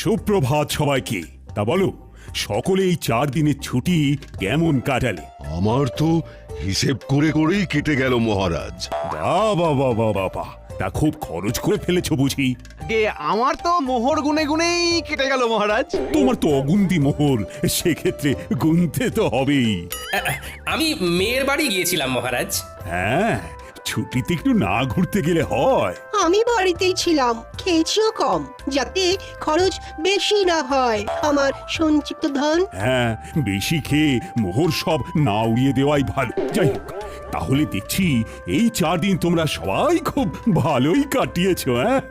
সুপ্রভাত সবাইকে। তা বলো, সকলে এই 4 দিনের ছুটি কেমন কাটালে? আমার তো হিসেব করে করেই কেটে গেল মহারাজ। বাবা বাবা বাবা, তা খুব খরচ করে ফেলেছো বুঝি? গে আমার তো মোহর গুনে গুনেই কেটে গেল মহারাজ। তোমার তো অগুন্তি মোহর, সেক্ষেত্রে গুনতে তো হবেই। আমি মেয়ের বাড়ি গিয়েছিলাম মহারাজ। হ্যাঁ, ছুটিতে একটু না ঘুরতে গেলে হয়? আমি বাড়িতেই ছিলাম, খেয়েছিও কম, যাতে খরচ বেশি না হয় আমার সঞ্চিত ধন। হ্যাঁ, বেশি খেয়ে মোহর সব না উড়িয়ে দেওয়াই ভালো। যাই হোক, তাহলে দেখছি এই 4 দিন তোমরা সবাই খুব ভালোই কাটিয়েছো। হ্যাঁ,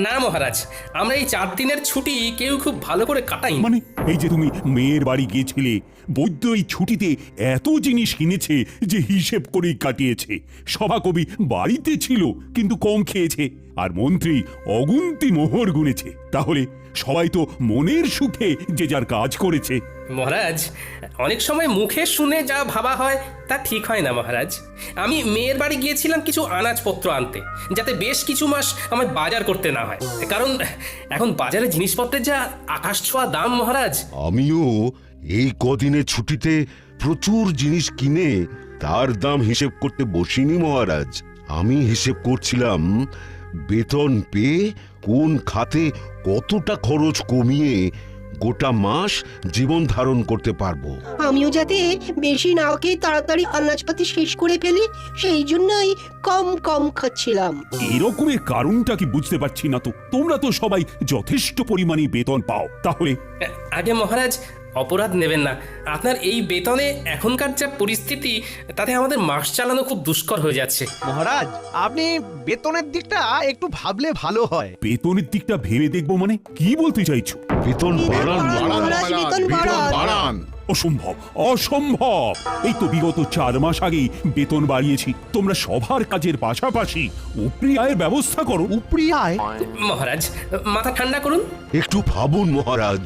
না মহারাজ, আমরা এই 4 দিনের ছুটি কেউ খুব ভালো করে কাটাই। মানে এই যে তুমি মেয়ের বাড়ি গিয়েছিলে, বৈদ্য এই ছুটিতে এত জিনিস কিনেছে যে হিসেব করেই কাটিয়েছে। সভাকবি বাড়িতে ছিল কিন্তু কম খেয়েছে, আর মন্ত্রী অগুন্তি মোহর গুনেছে। তাহলে সবাই তো মনের সুখে যে যার কাজ করেছে। মহারাজ, অনেক সময় মুখে শুনে যা ভাবা হয় তা ঠিক হয় না মহারাজ। আমি মেয়ের বাড়ি গিয়েছিলাম কিছু আনাজপত্র আনতে, যাতে বেশ কিছু মাস আমার বাজার করতে না হয়। কারণ এখন বাজারে জিনিসপত্রের যা আকাশ ছোঁয়া দাম মহারাজ। আমিও এই কদিনের ছুটিতে প্রচুর জিনিস কিনে তার দাম হিসেব করতে বসিনি মহারাজ। আমি হিসেব করছিলাম বেতন পেয়ে কোন খাতে কতটা খরচ কমিয়ে গোটা মাস জীবন ধারণ করতে পারবো। আমিও যাতে বেশি না খেয়ে তাড়াতাড়ি আনাজপাতি শেষ করে ফেলি, সেই জন্যই কম কম খাচ্ছিলাম। এরকমের কারণটা কি বুঝতে পারছি না তো। তোমরা তো সবাই যথেষ্ট পরিমাণে বেতন পাও, তাহলে আগে মহারাজ, অপরাধ নেবেন না। আপনার এই বেতনে এখনকার যা পরিস্থিতি, তাতে আমাদের মাস চালানো খুব দুষ্কর হয়ে যাচ্ছে। মহারাজ, আপনি বেতনের দিকটা একটু ভাবলে ভালো হয়। বেতনের দিকটা ভেবে দেখবো মানে কি বলতে চাইছো? বেতন বাড়ান মহারাজ, বেতন বাড়ান। অসম্ভব, অসম্ভব। এই তো বিগত 4 মাস আগেই বেতন বাড়িয়েছি। তোমরা সবার কাজের পাশাপাশি উপরি আয়ের ব্যবস্থা করো। উপরি আয়? মহারাজ, মাথা ঠান্ডা করুন। একটু ভাবুন মহারাজ,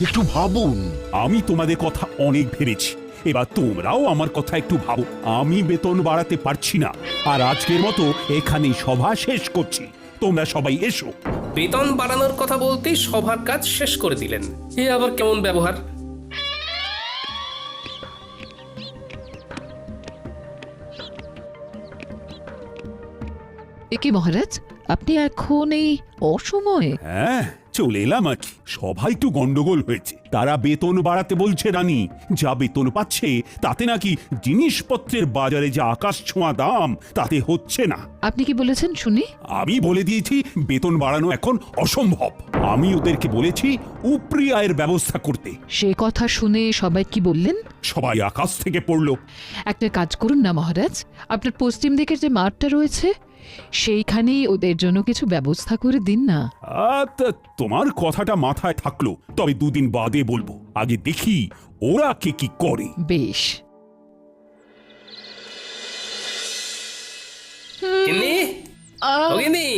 একটু ভাবুন। আমি তোমাদের কথা অনেক ভেবেছি, এবার তোমরাও আমার কথা একটু ভাবো। আমি বেতন বাড়াতে পারছি না, আর আজকের মতো এখানেই সভা শেষ করছি। তোমরা সবাই এসো। বেতন বাড়ানোর কথা বলতেই সবার কাজ শেষ করে দিলেন। এ আবার কেমন ব্যবহার? একি মহারাজ, আপনি এখন এই অসময়ে? হ্যাঁ, চলে এলাম আর কি। সবাই একটু গন্ডগোল হয়েছে। তারা বেতন বাড়াতে বলছে রানী। যা বেতন পাচ্ছে তাতে নাকি জিনিসপত্রের বাজারে যা আকাশ ছোঁয়া দাম, তাতে হচ্ছে না। আপনি কি বলেছেন শুনি? আমি বলে দিয়েছি বেতন বাড়ানো এখন অসম্ভব। আমি ওদেরকে বলেছি উপরি আয়ের ব্যবস্থা করতে। সে কথা শুনে সবাই কি বললেন? সবাই আকাশ থেকে পড়লো। একটা কাজ করুন না মহারাজ, আপনার পশ্চিম দিকের যে মাঠটা রয়েছে সেইখানেই ওদের জন্য কিছু ব্যবস্থা করে দিন না। তোমার কথাটা মাথায় থাকলো, তবে 2 দিন বাদে বলবো। আগে দেখি ওরা কে কি করে। বেশ। গিন্নি, ও গিন্নি।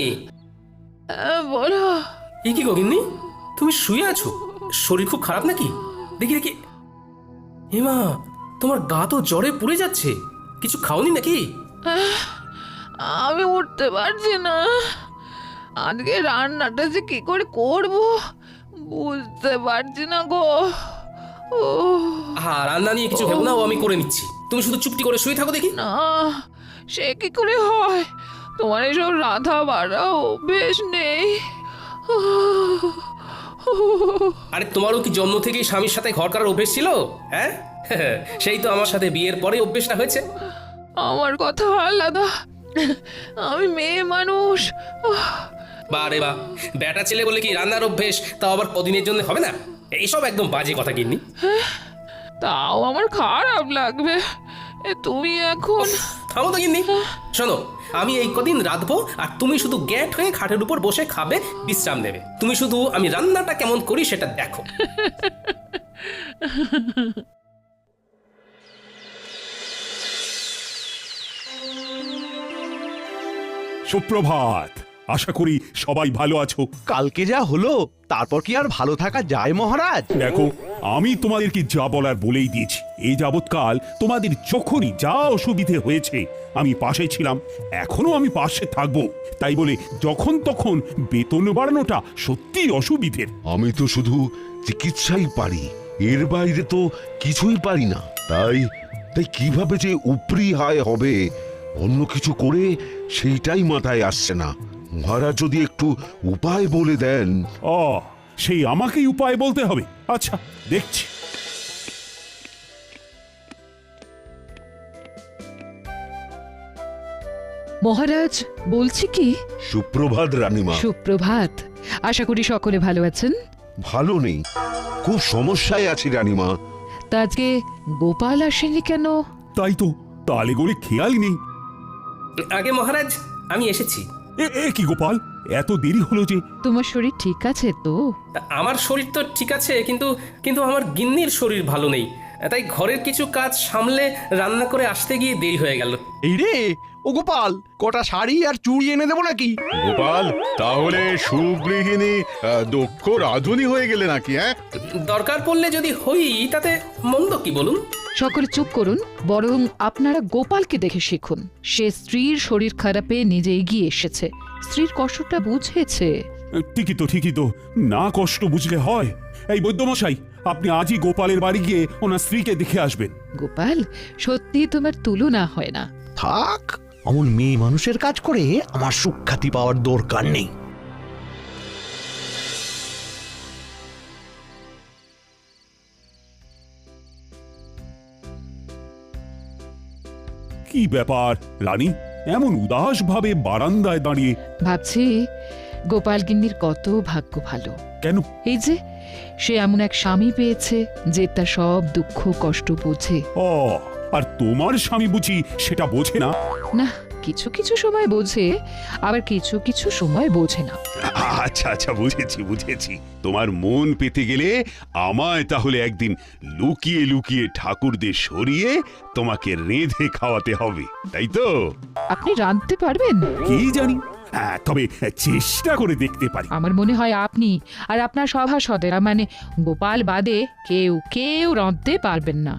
বলো। এ কি গো গিন্নি, তুমি শুয়ে আছো? শরীর খুব খারাপ নাকি? দেখি দেখি। হেমা, তোমার গা তো জ্বরে পুড়ে যাচ্ছে। কিছু খাওনি নাকি? আমি উঠতে পারছি না। আজকে রান্নাটা যে কি করে করব বুঝতে পারছি না গো। রান্না নিয়ে কিছু ভেবো না, ও আমি করে নিচ্ছি। তুমি শুধু চুপটি করে শুয়ে থাকো দেখি। না, সে কি করে হয়? তোমার এসব রাধা বাড়া অভ্যেস নেই। আরে তোমারও কি জন্ম থেকেই স্বামীর সাথে ঘর করার অভ্যেস ছিল? হ্যাঁ, সেই তো আমার সাথে বিয়ের পরে অভ্যেসটা হয়েছে। আমার কথা আলাদা, আমি মেয়ে মানুষ। বারে বা, বেটা ছেলে বলে কি রান্নার অভ্যেস তাও আবার কদিনের জন্য হবে না? এইসব একদম বাজে কথা গিন্নি। তাও আমার খারাপ লাগবে। তুমি এখন থামো তো গিন্নি। শোনো, আমি এই কদিন রাঁধবো, আর তুমি শুধু গ্যাট হয়ে খাটের উপর বসে খাবে, বিশ্রাম নেবে। তুমি শুধু আমি রান্নাটা কেমন করি সেটা দেখো। সুপ্রভাত। আশা করি সবাই ভালো আছো। কালকে যা হলো তারপর কি আর ভালো থাকা যায় মহারাজ? দেখো, আমি তোমাদেরকে যা বলার বলেই দিয়েছি। এই যাবৎকাল তোমাদের যখনই যা অসুবিধে হয়েছে আমি পাশে ছিলাম, এখনো আমি পাশে থাকবো। তাই বলে যখন তখন বেতন বাড়ানোটা সত্যি অসুবিধের। আমি তো শুধু চিকিৎসাই পারি, এর বাইরে তো কিছুই পারি না। তাই তাই কিভাবে যে উপরি আয় হবে অন্য কিছু করে সেইটাই মাথায় আসছে না। মহারাজ যদি একটু উপায় বলে দেন। সেই আমাকেই উপায় বলতে হবে? আচ্ছা, দেখছি। মহারাজ, বলছি কি, সুপ্রভাত রানীমা। সুপ্রভাত। আশা করি সকলে ভালো আছেন। ভালো নেই, খুব সমস্যায় আছি রানীমা। তা আজকে গোপাল আসেনি কেন? তাই তো, তালে গড়ে খেয়ালই নেই। আগে মহারাজ, আমি এসেছি। এ কি গোপাল, এত দেরি হলো যে? তোমার শরীর ঠিক আছে তো? আমার শরীর তো ঠিক আছে, কিন্তু কিন্তু আমার গিন্নির শরীর ভালো নেই। তাই ঘরের কিছু কাজ সামলে রান্না করে আসতে গিয়ে দেরি হয়ে গেল। এই রে, ও গোপাল, কটা শাড়ি আর চুড়ি এনে দেবো নাকি? গোপাল, তাহলে সুগৃহিণী দক্ষ রাধুনী হয়ে গেলে নাকি? দরকার পড়লে যদি হই তাতে মন্দ কি বলুন? সকলে চুপ করুন, বরং আপনারা গোপালকে দেখে শিখুন। সে স্ত্রীর শরীর খারাপে নিজে এগিয়ে এসেছে, স্ত্রীর কষ্টটা বুঝেছে। ঠিকই তো, না কষ্ট বুঝলে হয়। এই বৈদ্যমশাই, আপনি আজই গোপালের বাড়ি গিয়ে ওনার স্ত্রীকে দেখে আসবেন। গোপাল, সত্যি তোমার তুলনা হয় না। থাক, অমন মেয়ে মানুষের কাজ করে আমার সুখ্যাতি পাওয়ার দরকার নেই। কি ব্যাপার রানী, এমন উদাস ভাবে বারান্দায় দাঁড়িয়ে? ভাবছি গোপাল গিন্নির কত ভাগ্য ভালো। কেন? এই যে সে এমন এক স্বামী পেয়েছে যে তার সব দুঃখ কষ্ট বোঝে। আর তোমার স্বামী বুঝি সেটা বোঝে না? না, কিছু কিছু সময় বোঝে, আবার কিছু কিছু সময় বোঝে না। আচ্ছা, বুঝেছি। তোমার মন পেতে গেলে আমায় তাহলে একদিন লুকিয়ে লুকিয়ে ঠাকুরদের সরিয়ে তোমাকে রেঁধে খাওয়াতে হবে, তাই তো? আপনি রাঁধতে পারবেন? কি জানি, তবে চেষ্টা করে দেখতে পারি। আমার মনে হয় আপনি আর আপনার সভাসদেরা, মানে গোপাল বাদে কেউ রাঁধতে পারবেন না।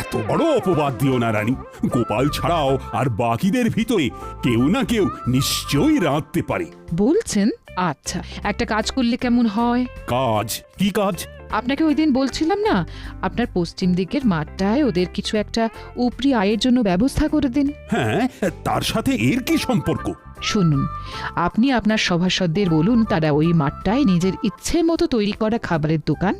এত বড় অপবাদ দিও না রানী। গোপাল ছাড়াও আর বাকিদের ভিতরে কেউ না কেউ নিশ্চয়ই রাঁধতে পারে। বলছেন? আচ্ছা, একটা কাজ করলে কেমন হয়? কাজ? কি কাজ? আপনাকে ওই দিন বলছিলাম না, আপনার পশ্চিম দিকের মাঠটায় ওদের কিছু একটা উপরি আয়ের জন্য ব্যবস্থা করে দিন। হ্যাঁ, তার সাথে এর কি সম্পর্ক? শুনুন, আপনি আপনার সভাসদদের বলুন তারা ওই মাঠটায় নিজের ইচ্ছে মতো তৈরি করা খাবারের দোকান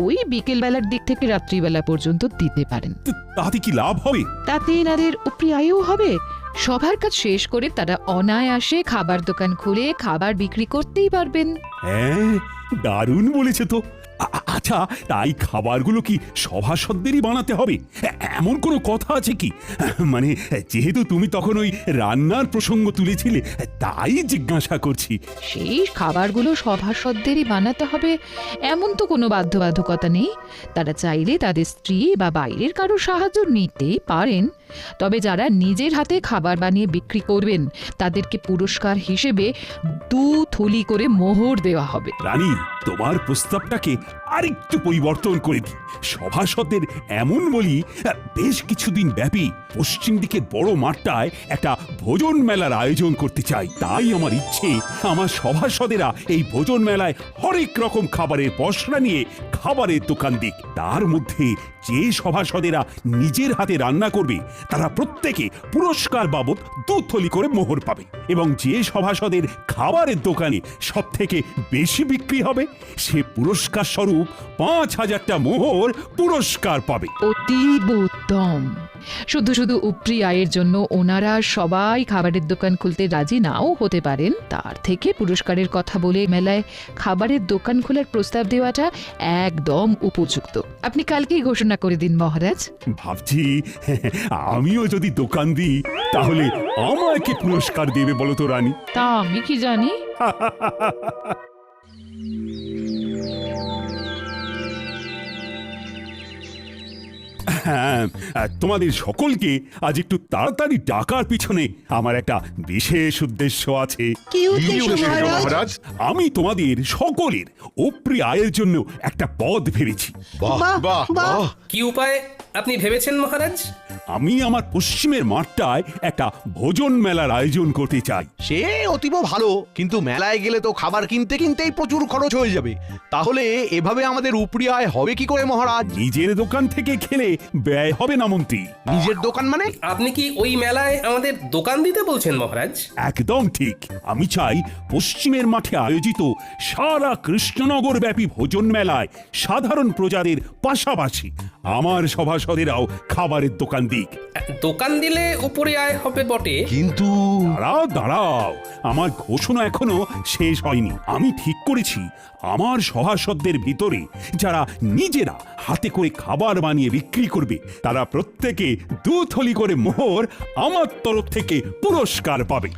ওই বিকেলবেলার দিক থেকে রাত্রিবেলা পর্যন্ত দিতে পারেন। তাতে কি লাভ হবে? তাতে এনাদের উপরি আয়ও হবে। সবার কাজ শেষ করে তারা অনায়াসে খাবার দোকান খুলে খাবার বিক্রি করতেই পারবেন। হ্যাঁ, দারুণ বলেছে তো। আচ্ছা, তাই খাবারগুলো কি সভাসদেরই বানাতে হবে? এমন কোনো কথা আছে কি? মানে যেহেতু তুমি তখন ওই রান্নার প্রসঙ্গ তুলেছিলে, তাই জিজ্ঞাসা করছি। সেই খাবারগুলো সভাসদেরই বানাতে হবে এমন তো কোনো বাধ্যবাধকতা নেই। তারা চাইলে তাদের স্ত্রী বা বাইরের কারো সাহায্য নিতেই পারেন। তবে যারা নিজের হাতে খাবার বানিয়ে বিক্রি করবেন তাদেরকে পুরস্কার হিসেবে 2 থলি করে মোহর দেওয়া হবে। রানী, তোমার প্রস্তাবটাকে আরেকটু পরিবর্তন করে দিই। সভাসদের এমন বলি, বেশ কিছুদিন ব্যাপী পশ্চিম দিকের বড় মাঠটায় একটা ভোজন মেলার আয়োজন করতে চাই। তাই আমার ইচ্ছে, আমার সভাসদেরা এই ভোজন মেলায় হরেক রকম খাবারের পসরা নিয়ে খাবারের দোকান দিক। তার মধ্যে যে সভাসদেরা নিজের হাতে রান্না করবে তারা প্রত্যেকে পুরস্কার বাবদ 2 থলি করে মোহর পাবে, এবং যে সভাসদের খাবারের দোকানে সব থেকে বেশি বিক্রি হবে সে পুরস্কার স্বরূপ 5000টা মোহর পুরস্কার পাবে। অতীব উত্তম। শুধু শুধু উপরি আয়ের জন্য ওনারা সবাই খাবারের দোকান খুলতে রাজি নাও হতে পারেন, তার থেকে পুরস্কারের কথা বলে মেলায় খাবারের দোকান খোলার প্রস্তাব দেওয়াটা একদম উপযুক্ত। আপনি কালকেই ঘোষণা করে দিন মহারাজ। ভাবছি আমিও যদি দোকান দিই তাহলে আমায় কি পুরস্কার দেবে বলো তো রানী? তা আমি কি জানি। হ্যাঁ, তোমাদের সকলকে আজ একটু তাড়াতাড়ি ডাকার পিছনে আমার একটা বিশেষ উদ্দেশ্য আছে। কি উদ্দেশ্য মহারাজ? মহারাজ আমি তোমাদের সকলের উপরি আয়ের জন্য একটা পদ ভেবেছি। বাহ বাহ বাহ, বাহ কি উপায় আপনি ভেবেছেন মহারাজ? আমি আমার পশ্চিমের মাঠটায় একটা ভোজন মেলার আয়োজন করতে চাই। সে অতীব ভালো, কিন্তু মেলায় গেলে তো খাবার কিনতে কিনতেই প্রচুর খরচ হয়ে যাবে। তাহলে এভাবে আমাদের উপরি আয় হবে কি করে মহারাজ? নিজের দোকান থেকে খেলে ব্যয় হবে না মন্ত্রী। নিজের দোকান মানে? আপনি কি ওই মেলায় আমাদের দোকান দিতে বলছেন মহারাজ? একদম ঠিক। আমি চাই পশ্চিমের মাঠে আয়োজিত সারা কৃষ্ণনগর ব্যাপী ভোজন মেলায় সাধারণ প্রজাদের পাশাপাশি আমার সভাসদেরাও খাবারের দোকান দিক। দোকান দিলে উপরে আয় হবে বটে, কিন্তু দাঁড়াও দাঁড়াও, আমার ঘোষণা এখনো শেষ হয়নি। আমি ঠিক করেছি আমার সভাসদদের ভিতরে যারা নিজেরা হাতে করে খাবার বানিয়ে বিক্রি করবে তারা প্রত্যেকে 2 থলি করে মোহর আমার তরফ থেকে পুরস্কার পাবে।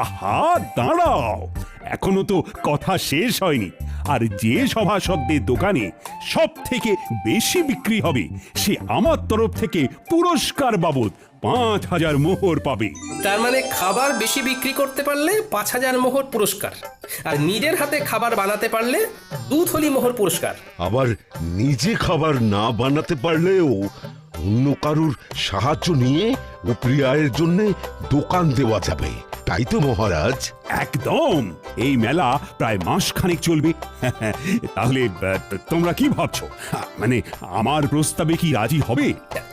আহা দাঁড়াও, এখনো তো কথা শেষ হয়নি। আর যে সভাসদদের দোকানে সব থেকে বেশি বিক্রি হবে সে আমার তরফ থেকে পুরস্কার বাবদ 5,000 মোহর পাবে। তার মানে খাবার বেশি বিক্রি করতে পারলে 5,000 মোহর পুরস্কার, আর নিজের হাতে খাবার বানাতে পারলে 2 থলি মোহর পুরস্কার। আবার নিজে খাবার না বানাতে পারলেও অন্য কারুর সাহায্য নিয়ে উপরি আয়ের জন্য দোকান দেওয়া যাবে, তাই তো মহারাজ? একদম। এই মেলা প্রায় মাসখানেক চলবে। তাহলে তোমরা কি ভাবছো? মানে আমার প্রস্তাবে কি রাজি হবে?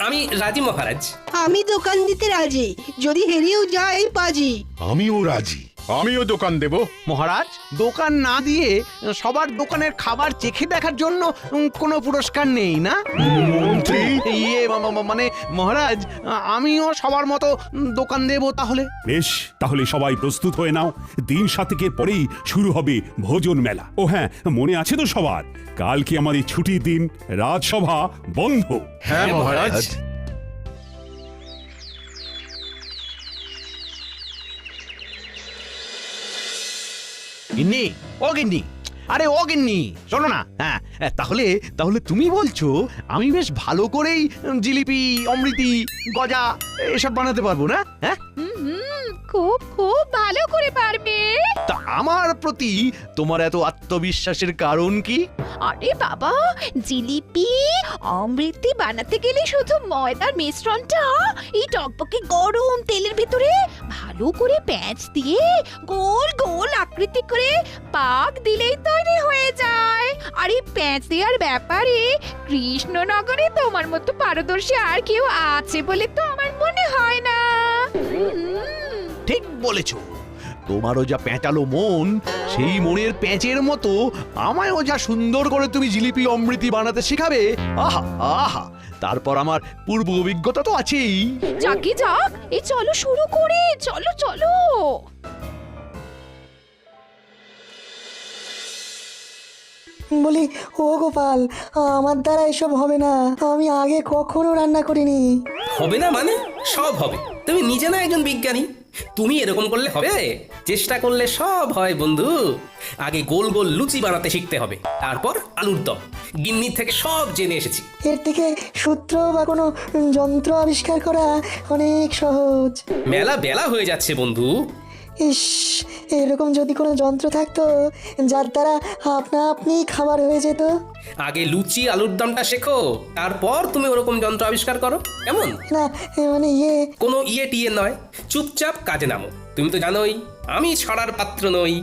আমি রাজি মহারাজ। আমি দোকান দিতে রাজি, যদি হেরেও যাই বাজি। আমিও রাজি। আমিও দোকান দেব। মহারাজ, দোকান না দিয়ে সবার দোকানের খাবার চেখে দেখার জন্য কোনো পুরস্কার নেই না? মন্ত্রী ইয়ে মানে মহারাজ, আমিও সবার মতো দোকান দেব তাহলে। বেশ, তাহলে সবাই প্রস্তুত হয়ে নাও। দিন 7 পরেই শুরু হবে ভোজন মেলা। ও হ্যাঁ, মনে আছে তো সবার, কালকে আমাদের ছুটির দিন, রাজসভা বন্ধ। হ্যাঁ মহারাজ। গিন্নি, ও গিন্নি, আরে ও গিন্নি, শোনো না। হ্যাঁ, তাহলে তাহলে তুমি বলছো আমি বেশ ভালো করেই জিলিপি, অমৃতি, গজা এসব বানাতে পারবো না? হ্যাঁ, খুব খুব ভালো করে পারবে। তা আমার প্রতি তোমার এত আত্মবিশ্বাসের কারণ কি? আরে বাবা, জিলিপি অমৃতি বানাতে গেলে শুধু ময়দার মিশ্রণটা এই টকবকে গরম তেলের ভিতরে ভালো করে প্যাঁচ দিয়ে গোল গোল আকৃতি করে পাক দিলেই তৈরি হয়ে যায়। আর এই প্যাঁচ দেওয়ার ব্যাপারে কৃষ্ণনগরে তোমার মতো পারদর্শী আর কেউ আছে বলে তো আমার মনে হয় না। ঠিক বলেছো। তোমারও যা প্যাঁচালো মন, সেই মনের প্যাঁচের মতো আমায়ও যা সুন্দর করে তুমি জিলিপি অমৃতি বানাতে শেখাবে, আহা আহা, তারপর আমার পূর্ব অভিজ্ঞতা তো আছেই। যাকে যাক, এই চলো শুরু করে, চলো চলো। বলি, ও গোপাল, আমার দ্বারা এসব হবে না। আমি আগে কখনো রান্না করিনি। হবে না মানে? সব হবে। তুমি নিজে না একজন বিজ্ঞানী, তুমি এরকম করলে হবে? চেষ্টা করলে সব হয় বন্ধু। আগে গোল গোল লুচি বানাতে শিখতে হবে, তারপর আলুর দম। গিন্নি থেকে সব জেনে এসেছি। এর থেকে সূত্র বা কোনো যন্ত্র আবিষ্কার করা অনেক সহজ। মেলা বেলা হয়ে যাচ্ছে বন্ধু। ইস, এরকম যদি কোনো যন্ত্র থাকতো যার দ্বারা আপনা আপনি খাবার হয়ে যেত। আগে লুচি আলুর দমটা শেখো, তারপর তুমি ওরকম যন্ত্র আবিষ্কার করো, কেমন? না, মানে কোনো ইয়ে টিয়ে নয়, চুপচাপ কাজে নামো। তুমি তো জানোই আমি ছড়ার পাত্র নই।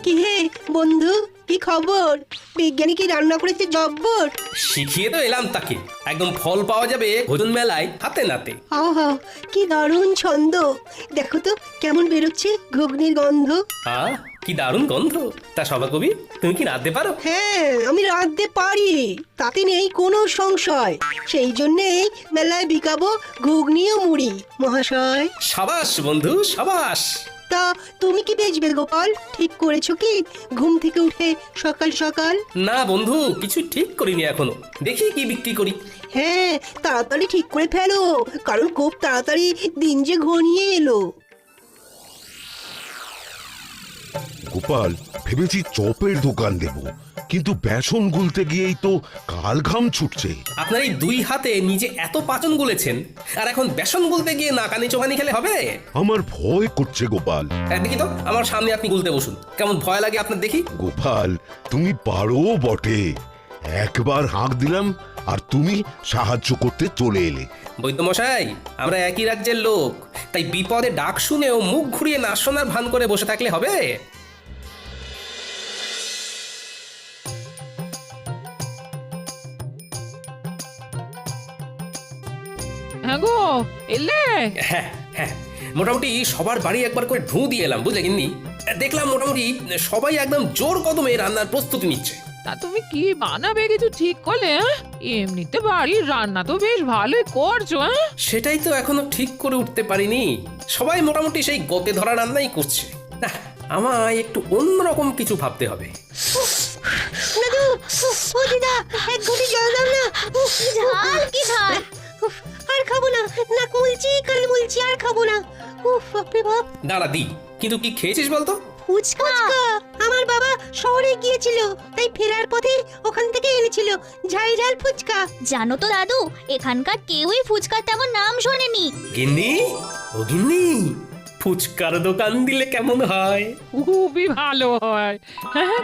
কি হে বন্ধু, কি খবর? বিজ্ঞানী কি রান্না করেছে জব্বর? শিখিয়ে তো এলাম তাকে, একদম ফল পাওয়া যাবে ভোজন মেলায় হাতে নাতে। আহা, কি দারুণ ছন্দ! দেখো তো কেমন বেরোচ্ছে ঘুগনির গন্ধ। আহ, কি দারুণ গন্ধ! তা সভাকবি, তুমি কি রাঁধতে পারো? হ্যাঁ, আমি রাঁধতে পারি, তাতে নেই কোনো সংশয়। সেই জন্যেই মেলায় বিকাবো ঘুগনি ও মুড়ি মহাশয়। সাবাস বন্ধু, সাবাস। তা তুমি কি বেচবে গোপাল? ঠিক করেছো কি ঘুম থেকে উঠে সকাল সকাল? না বন্ধু, কিছু ঠিক করিনি এখনো, দেখি কি বিক্রি করি। হ্যাঁ, তাড়াতাড়ি ঠিক করে ফেলো, কারণ খুব তাড়াতাড়ি দিন যে ঘনিয়ে এলো। গোপাল, ভেবেছি চপের দোকান দেব, কিন্তু বেসন গুলতে গিয়েই তো কাল ঘাম ছুটছে। আপনার এই দুই হাতে নিজে এত পাচন গুলেছেন, আর এখন বেসন গুলতে গিয়ে নাকানি চোখানি খেলে হবে? আমার ভয় করছে গোপাল। দেখি তো, আমার সামনে আপনি গুলতে বসুন, কেমন ভয় লাগে আপনার দেখি। গোপাল, তুমি পারো বটে। একবার হাঁক দিলাম আর তুমি সাহায্য করতে চলে এলে। বৈদ্যমশাই, আমরা একই রাজ্যের লোক, তাই বিপদে ডাক শুনেও মুখ ঘুরিয়ে না শোনার ভান করে বসে থাকলে হবে? হ্যাঁ গো, এলে? হ্যাঁ হ্যাঁ, মোটামুটি সবার বাড়ি একবার করে ঢু দিয়ে এলাম, বুঝলে গিন্নি। দেখলাম মোটামুটি সবাই একদম জোর কদমে রান্নার প্রস্তুতি নিচ্ছে। তা তুমি কি বানাবে কিছু ঠিক করলে? এমনিতে বাড়ির রান্না তো বেশ ভালোই করছো। সেটাই তো এখনো ঠিক করে উঠতে পারিনি। সবাই মোটামুটি সেই গতে ধরা রান্নাই করছে। না, আমায় একটু অন্যরকম কিছু ভাবতে হবে। দাদু, ও দিদা, এক ঘটি জল দাও না। ঝাল কি ঝাল? আর খাবো না, না কুলছি কাল বলছি, আর খাবো না। উফ, বাপরে বাপ। দাঁড়া দি, কিন্তু কি খেয়েছিস বলতো? ফুচকা। আমার বাবা শহরে গিয়েছিল, তাই ফেরার পথে ওখান থেকে এনেছিল ঝাল ঝাল ফুচকা। জানো তো দাদু, এখানকার কেউই ফুচকার তেমন নাম শোনেনি। গিন্নি, ও গিন্নি, ফুচকার দোকান দিলে কেমন হয়? খুবই ভালো হয়। হ্যাঁ,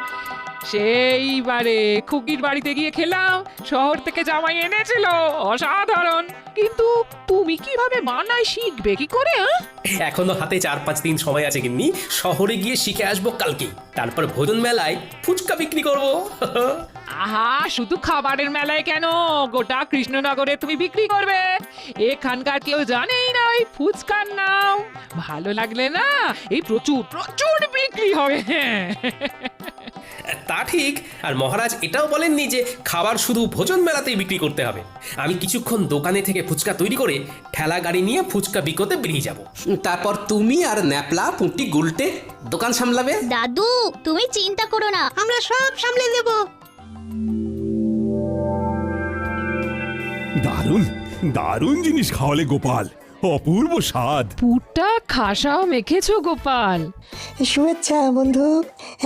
সেইবারে খুকির বাড়িতে গিয়ে খেলাম, শহর থেকে জামাই এনেছিল, অসাধারণ। কিন্তু তুমি কিভাবে বানাই শিখবে কি করে? এখনো হাতে 4-5 দিন সময় আছে গিন্নি। শহরে গিয়ে শিখে আসবো কালকে, তারপর ভোজন মেলায় ফুচকা বিক্রি করবো। আহা, শুধু খাবারের মেলায় কেন, গোটা কৃষ্ণনগরে তুমি বিক্রি করবে। এখানকার কেউ জানেই না ওই ফুচকার নাম। ভালো লাগলে না, এই প্রচুর প্রচুর বিক্রি হবে। তা ঠিক, আর মহারাজ এটাও বলেননি যে খাবার শুধু ভোজন মেলাতেই বিক্রি করতে হবে। আমি কিছুক্ষণ দোকানে থেকে ফুচকা তৈরি করে ঠেলা গাড়ি নিয়ে ফুচকা বিকোতে বেরিয়ে যাব। তারপর তুমি আর ন্যাপলা পুঁটি গুলটে দোকান সামলাবে। দাদু, তুমি চিন্তা করো না, আমরা সব সামলে দেব। দারুণ দারুণ জিনিস খাওয়ালে গোপাল, অপূর্ব স্বাদ। পুরটা খাসাও মেখেছো গোপাল। শুভেচ্ছা বন্ধু,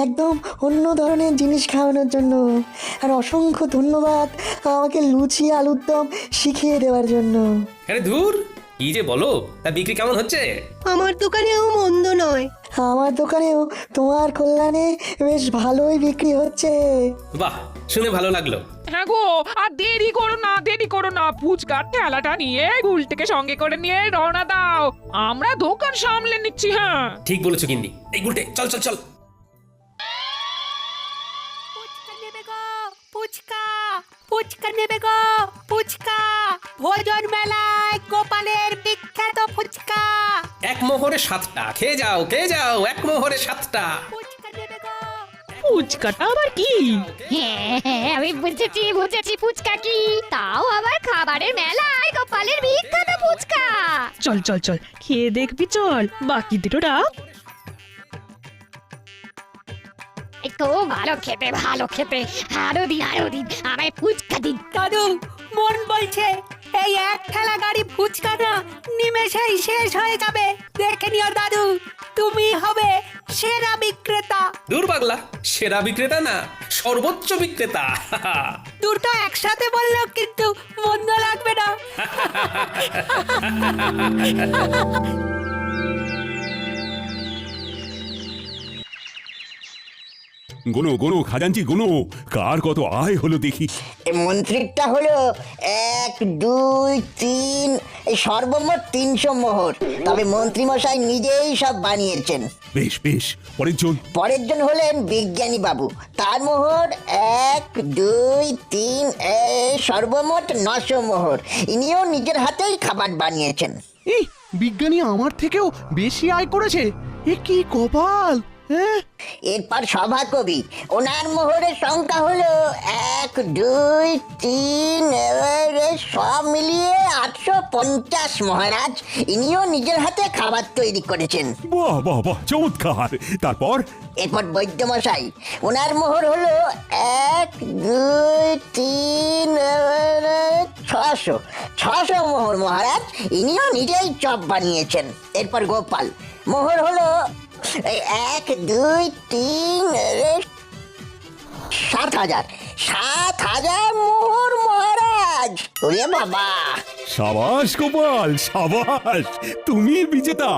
একদম অন্য ধরনের জিনিস খাওয়ানোর জন্য। আর অসংখ্য ধন্যবাদ আমাকে লুচি আলুর দম শিখিয়ে দেওয়ার জন্য। আরে ধুর, কি যে বলো, তা বিক্রি কেমন হচ্ছে? আমার দোকানেও মন্দ নয়। আমার দোকানেও তোমার কল্যাণে বেশ ভালোই বিক্রি হচ্ছে। বাহ, শুনে ভালো লাগলো। হ্যাঁ গো, আর দেরি করো না, দেরি করো না, ফুচকার ঠেলাটা নিয়ে গুলটিকে সঙ্গে করে নিয়ে রওনা দাও, আমরা দোকান সামলে নিচ্ছি। হ্যাঁ, ঠিক বলেছো গিন্নি। এই গুলটে, চল চল চল। ফুচকা নেবে গো, ফুচকা, ফুচকা নেবে গো, ফুচকা। ভোজন মেলায় গোপালের বিখ্যাত ফুচকা। এক মোহরে 7টা, খেয়ে যাও খেয়ে যাও, এক মোহরে 7টা। ফুচকা নেবে গো। ফুচকাটা আবার কি? হ্যাঁ হ্যাঁ, আমি বুঝেছি বুঝেছি, ফুচকা কি, তাও আবার খাবারের মেলায় গোপালের বিখ্যাত ফুচকা। চল চল চল, খেয়ে দেখবি, চল বাকিদেরও ডাক। একটু ভালো খেতে, ভালো খেতে, আরো দিন আমায় ফুচকা দিন। দাদু, মন বলছে এই এক ঠেলা গাড়ি ফুচকা না নিমেষেই শেষ হয়ে যাবে। দেখে নিও দাদু, তুমি হবে সেরা বিক্রেতা। দূর পাগলা, সেরা বিক্রেতা না, সর্বোচ্চ বিক্রেতা। দুটো একসাথে বললেও কিন্তু মন্দ লাগবে না। গোনো গোনো খাজাঞ্চি গোনো, কার কত আয় হলো দেখি। মন্ত্রীরটা হলো 1, 2, 3, এই সর্বমোট 300 মোহর। তবে মন্ত্রী মশাই নিজেই সব বানিয়েছেন। বেশ বেশ, পরের জন। পরের জন হলেন বিজ্ঞানী বাবু, তার মোহর 1, 2, 3, এই সর্বমোট 900 মোহর। ইনিও নিজের হাতেই খাবার বানিয়েছেন। এই বিজ্ঞানী আমার থেকেও বেশি আয় করেছে, এ কি কপাল। হ্যাঁ, এরপর সভাকবি, ওনার মোহরের সংখ্যা হলো 1, 2, 3, সব মিলিয়ে 850 মহারাজ। ইনিও নিজের হাতে খাবার তৈরি করেছেন। বাহ বাহ বাহ, চমৎকার। তারপর? এরপর বৈদ্যমশাই, ওনার মোহর হলো 1, 2, 3, 600 মোহর মহারাজ। ইনিও নিজেই চপ বানিয়েছেন। এরপর গোপাল, মোহর হলো এই 1 2 3 7,000 7,000 মোহর মহারাজ। ওরে বাবা! সাবাস গোপাল সাবাস, তুমি বিজেতা।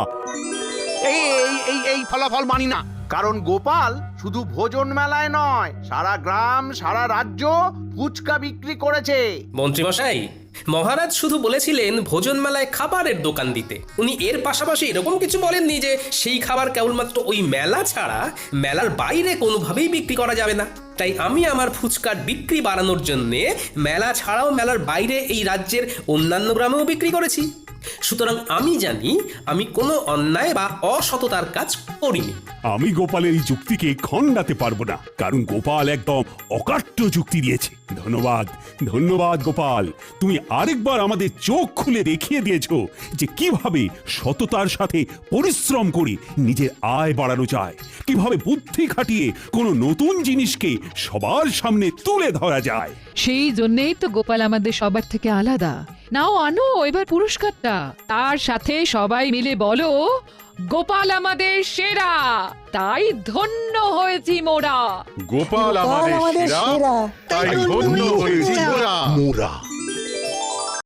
এই ফলাফল মানি না, কারণ গোপাল শুধু ভোজন মেলায় নয়, সারা গ্রাম সারা রাজ্য ফুচকা বিক্রি করেছে। মন্ত্রীমশাই, মহারাজ শুধু বলেছিলেন ভোজন মেলায় খাবারের দোকান দিতে। উনি এর পাশাপাশি এরকম কিছু বলেননি যে সেই খাবার কেবলমাত্র ওই মেলা ছাড়া মেলার বাইরে কোনোভাবেই বিক্রি করা যাবে না। তাই আমি আমার ফুচকার বিক্রি বাড়ানোর জন্য মেলা ছাড়াও মেলার বাইরে এই রাজ্যের অন্যান্য গ্রামেও বিক্রি করেছি। সুতরাং আমি জানি আমি কোনো অন্যায় বা অসততার কাজ করিনি। আমি গোপালের এই যুক্তিকে খণ্ডাতে পারবো না, কারণ গোপাল একদম অকাট্য যুক্তি দিয়েছে। ধন্যবাদ ধন্যবাদ গোপাল, তুমি আরেকবার আমাদের চোখ খুলে দেখিয়ে দিয়েছো যে কিভাবে সততার সাথে পরিশ্রম করে নিজের আয় বাড়ানো যায়, কিভাবে বুদ্ধি খাটিয়ে কোনো নতুন জিনিসকে সবার সামনে তুলে ধরা যায়। সেই জন্যেই তো গোপাল আমাদের সবার থেকে আলাদা। নাও আনো এবার পুরস্কারটা, তার সাথে সবাই মিলে বলো গোপাল আমাদের সেরা, তাই ধন্য হয়েছি মোরা। গোপাল আমাদের সেরা, তাই ধন্য হয়েছি মোরা।